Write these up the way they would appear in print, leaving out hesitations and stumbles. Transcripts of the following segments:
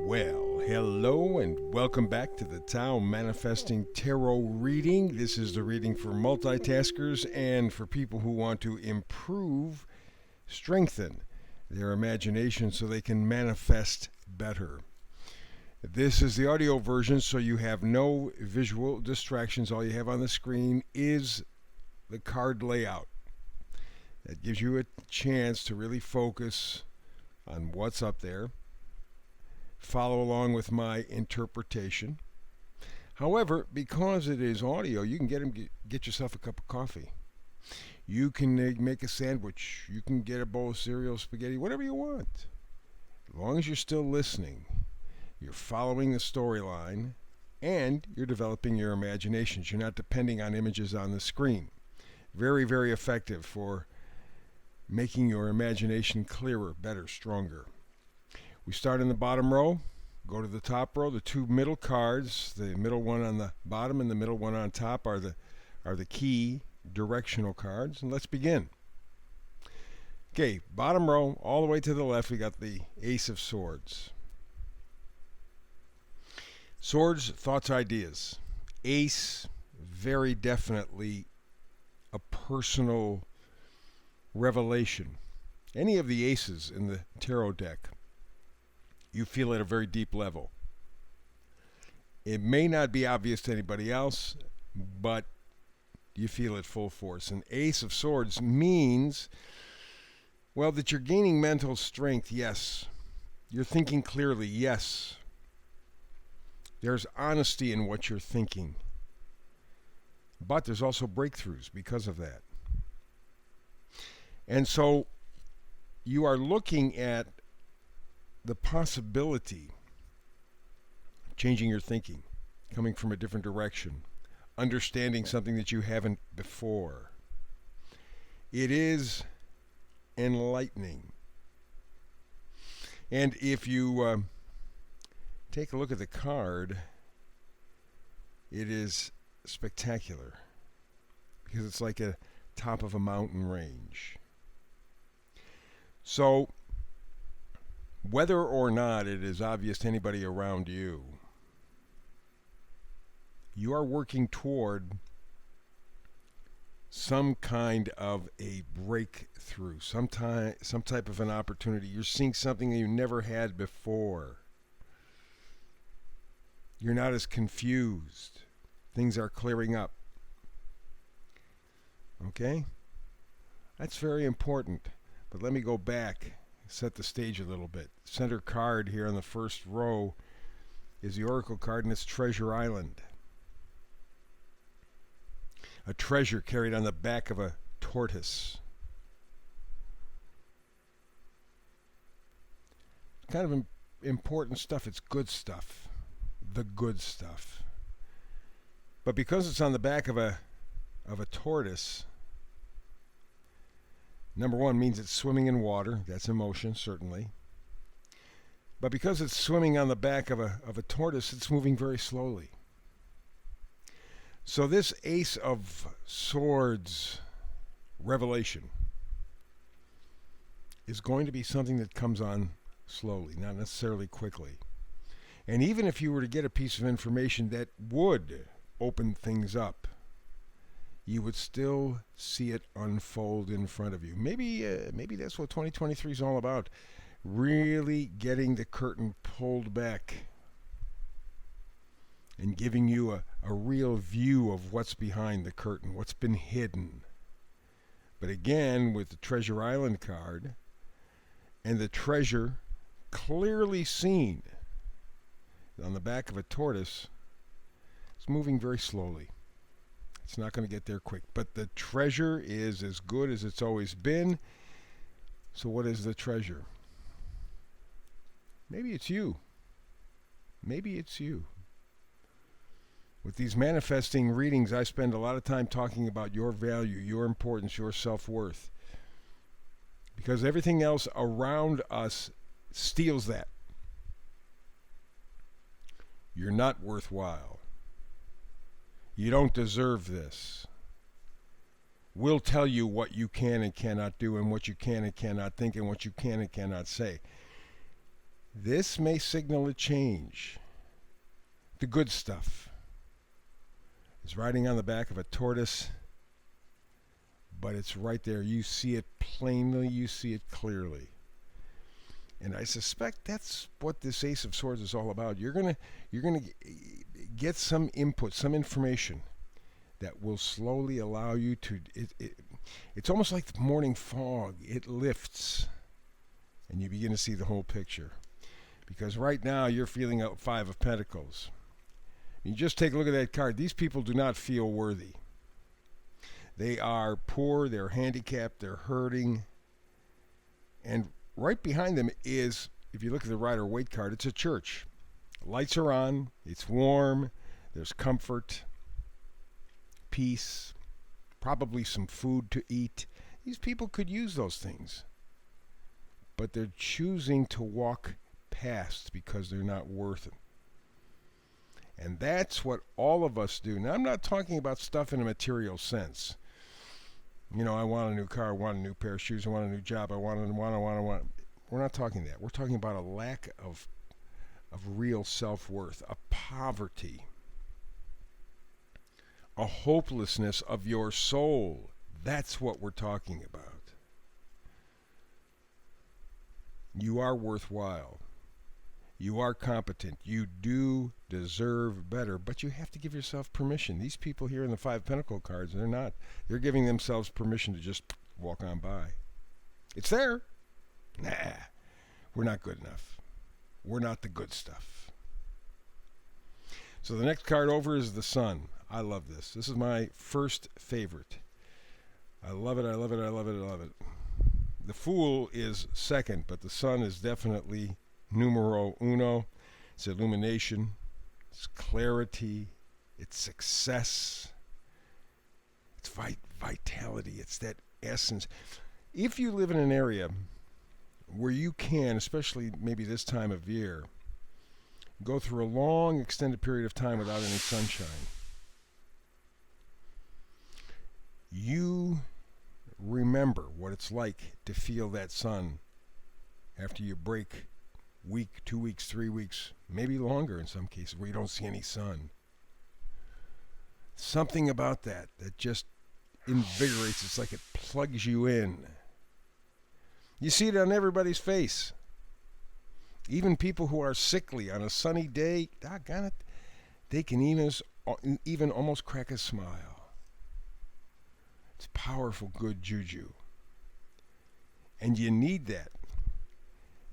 Well, hello and welcome back to the Tao Manifesting Tarot reading. This is the reading for multitaskers and for people who want to improve, strengthen their imagination so they can manifest better. This is the audio version, so you have no visual distractions. All you have on the screen is the card layout. That gives you a chance to really focus on what's up there. Follow along with my interpretation. However, because it is audio, you can get yourself a cup of coffee. You can make a sandwich. You can get a bowl of cereal, spaghetti, whatever you want. As long as you're still listening, you're following the storyline, and you're developing your imaginations. You're not depending on images on the screen. Very, very effective for making your imagination clearer, better, stronger. We start in the bottom row, go to the top row. The two middle cards, the middle one on the bottom and the middle one on top, are the key directional cards. And let's begin. Okay, bottom row, all the way to the left, we got the Ace of Swords. Swords, thoughts, ideas. Ace, very definitely a personal revelation. Any of the aces in the tarot deck, you feel at a very deep level. It may not be obvious to anybody else, but you feel it full force. An Ace of Swords means, well, that you're gaining mental strength, yes. You're thinking clearly, yes. There's honesty in what you're thinking. But there's also breakthroughs because of that. And so you are looking at the possibility of changing your thinking, coming from a different direction, understanding something that you haven't before. It is enlightening. And if you take a look at the card, it is spectacular because it's like a top of a mountain range. So, whether or not it is obvious to anybody around you, you are working toward some kind of a breakthrough, some type of an opportunity. You're seeing something that you never had before. You're not as confused. Things are clearing up. Okay? That's very important. But let me go back, set the stage a little bit. Center card here on the first row is the Oracle card, and it's Treasure Island. A treasure carried on the back of a tortoise. Kind of important stuff. It's good stuff. The good stuff. But because it's on the back of a tortoise, number one, means it's swimming in water. That's emotion, certainly. But because it's swimming on the back of a tortoise, it's moving very slowly. So this Ace of Swords revelation is going to be something that comes on slowly, not necessarily quickly. And even if you were to get a piece of information that would open things up, you would still see it unfold in front of you. Maybe that's what 2023 is all about. Really getting the curtain pulled back and giving you a real view of what's behind the curtain, what's been hidden. But again, with the Treasure Island card and the treasure clearly seen on the back of a tortoise, it's moving very slowly. It's not going to get there quick. But the treasure is as good as it's always been. So what is the treasure? Maybe it's you. Maybe it's you. With these manifesting readings, I spend a lot of time talking about your value, your importance, your self-worth. Because everything else around us steals that. You're not worthwhile. You don't deserve this. We'll tell you what you can and cannot do, and what you can and cannot think, and what you can and cannot say. This may signal a change. The good stuff is riding on the back of a tortoise, but it's right there. You see it plainly, you see it clearly. And I suspect that's what this Ace of Swords is all about. You're gonna get some input, some information that will slowly allow you to. It's almost like the morning fog. It lifts, and you begin to see the whole picture. Because right now you're feeling a Five of Pentacles. You just take a look at that card. These people do not feel worthy. They are poor, they're handicapped, they're hurting. And right behind them is, if you look at the Rider-Waite card, it's a church. Lights are on, it's warm, there's comfort, peace, probably some food to eat. These people could use those things. But they're choosing to walk past because they're not worth it. And that's what all of us do. Now, I'm not talking about stuff in a material sense. You know, I want a new car, I want a new pair of shoes, I want a new job, I want. We're not talking that. We're talking about a lack of real self-worth, a poverty, a hopelessness of your soul. That's what we're talking about. You are worthwhile. You are competent. You do deserve better, but you have to give yourself permission. These people here in the Five Pentacle cards, they're not. They're giving themselves permission to just walk on by. It's there. Nah, we're not good enough. We're not the good stuff. So the next card over is the Sun. I love this. This is my first favorite. I love it, I love it, I love it, I love it. The Fool is second, but the Sun is definitely numero uno. It's illumination, it's clarity, it's success, it's vitality, it's that essence. If you live in an area where you can, especially maybe this time of year, go through a long extended period of time without any sunshine, you remember what it's like to feel that sun after you break week, 2 weeks, 3 weeks, maybe longer in some cases, where you don't see any sun. Something about that just invigorates. It's like it plugs you in. You see it on everybody's face. Even people who are sickly on a sunny day, doggone it, they can even almost crack a smile. It's powerful, good juju. And you need that,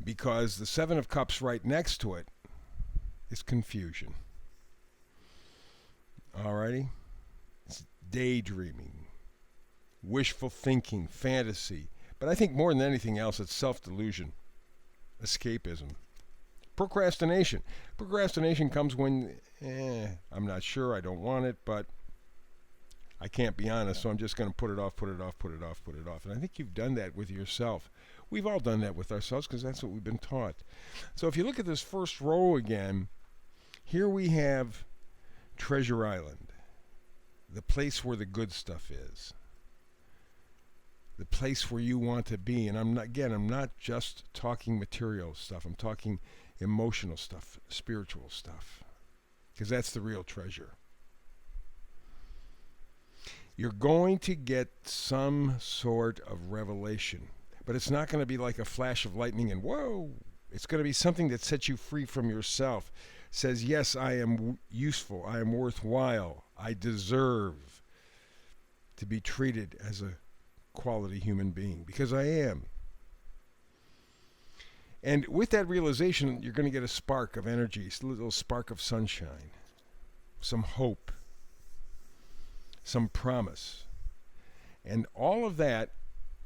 because the Seven of Cups right next to it is confusion. Alrighty? It's daydreaming, wishful thinking, fantasy. But I think more than anything else, it's self-delusion, escapism, procrastination. Procrastination comes when, I'm not sure, I don't want it, but I can't be honest, so I'm just going to put it off. And I think you've done that with yourself. We've all done that with ourselves because that's what we've been taught. So if you look at this first row again, here we have Treasure Island, the place where the good stuff is, the place where you want to be. And I'm not just talking material stuff. I'm talking emotional stuff, spiritual stuff, because that's the real treasure. You're going to get some sort of revelation, but it's not going to be like a flash of lightning and whoa. It's going to be something that sets you free from yourself. Says, yes, I am useful. I am worthwhile. I deserve to be treated as a quality human being, because I am. And with that realization, you're going to get a spark of energy, a little spark of sunshine, some hope, some promise. And all of that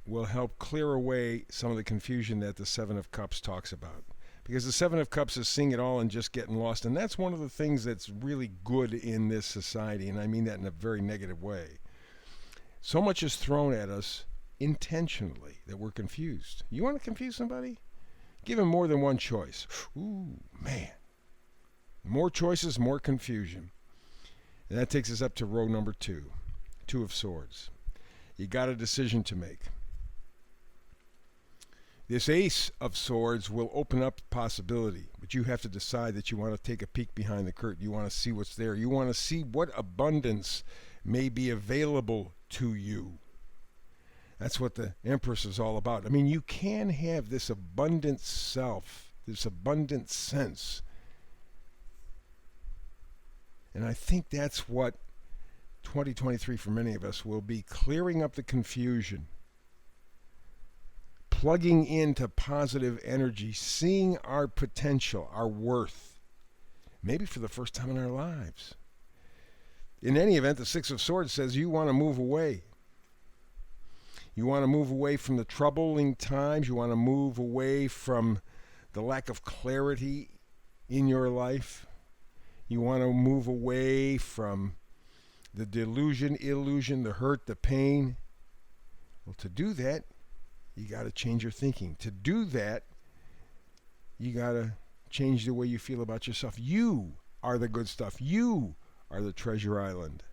will help clear away some of the confusion that the Seven of Cups talks about. Because the Seven of Cups is seeing it all and just getting lost. And that's one of the things that's really good in this society. And I mean that in a very negative way. So much is thrown at us intentionally that we're confused. You want to confuse somebody? Give him more than one choice. Ooh, man. More choices, more confusion. And that takes us up to row number 2. Two of Swords. You got a decision to make. This Ace of Swords will open up possibility, but you have to decide that you want to take a peek behind the curtain. You want to see what's there. You want to see what abundance may be available to you. That's what the Empress is all about. I mean, you can have this abundant self, this abundant sense. And I think that's what 2023 for many of us will be, clearing up the confusion, plugging into positive energy, seeing our potential, our worth, maybe for the first time in our lives. In any event, the Six of Swords says you want to move away. You want to move away from the troubling times. You want to move away from the lack of clarity in your life. You want to move away from the delusion, illusion, the hurt, the pain. Well, to do that, you got to change your thinking. To do that, you got to change the way you feel about yourself. You are the good stuff. You are the treasure island.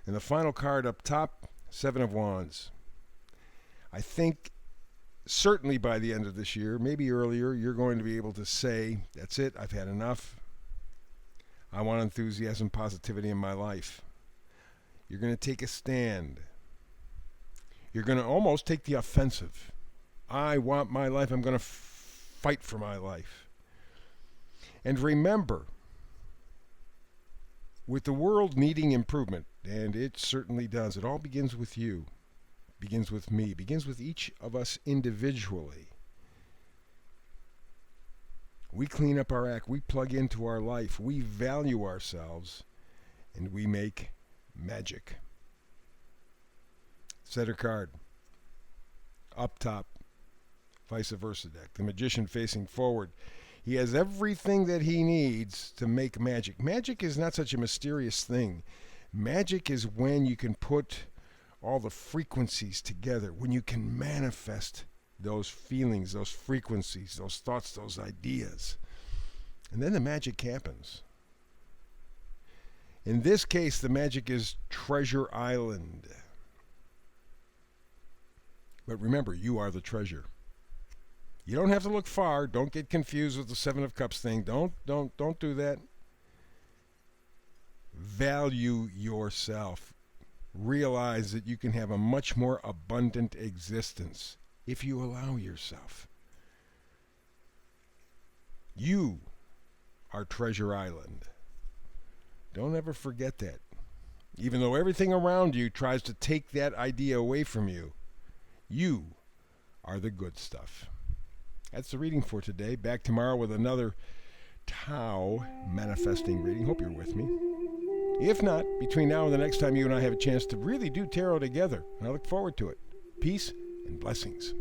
And the final card up top, Seven of Wands. I think certainly by the end of this year, maybe earlier, you're going to be able to say, that's it, I've had enough. I want enthusiasm, positivity in my life. You're going to take a stand. You're going to almost take the offensive. I want my life. I'm going to fight for my life. And remember, with the world needing improvement, and it certainly does, it all begins with you, begins with me, begins with each of us individually. We clean up our act, we plug into our life, we value ourselves, and we make magic. Center card, up top, vice versa deck. The Magician facing forward. He has everything that he needs to make magic. Magic is not such a mysterious thing. Magic is when you can put all the frequencies together, when you can manifest those feelings, those frequencies, those thoughts, those ideas. And then the magic happens. In this case, the magic is Treasure Island. But remember, you are the treasure. You don't have to look far. Don't get confused with the Seven of Cups thing. Don't do that. Value yourself. Realize that you can have a much more abundant existence if you allow yourself. You are Treasure Island. Don't ever forget that. Even though everything around you tries to take that idea away from you, you are the good stuff. That's the reading for today. Back tomorrow with another Tao manifesting reading. Hope you're with me. If not, between now and the next time you and I have a chance to really do tarot together, and I look forward to it. Peace and blessings.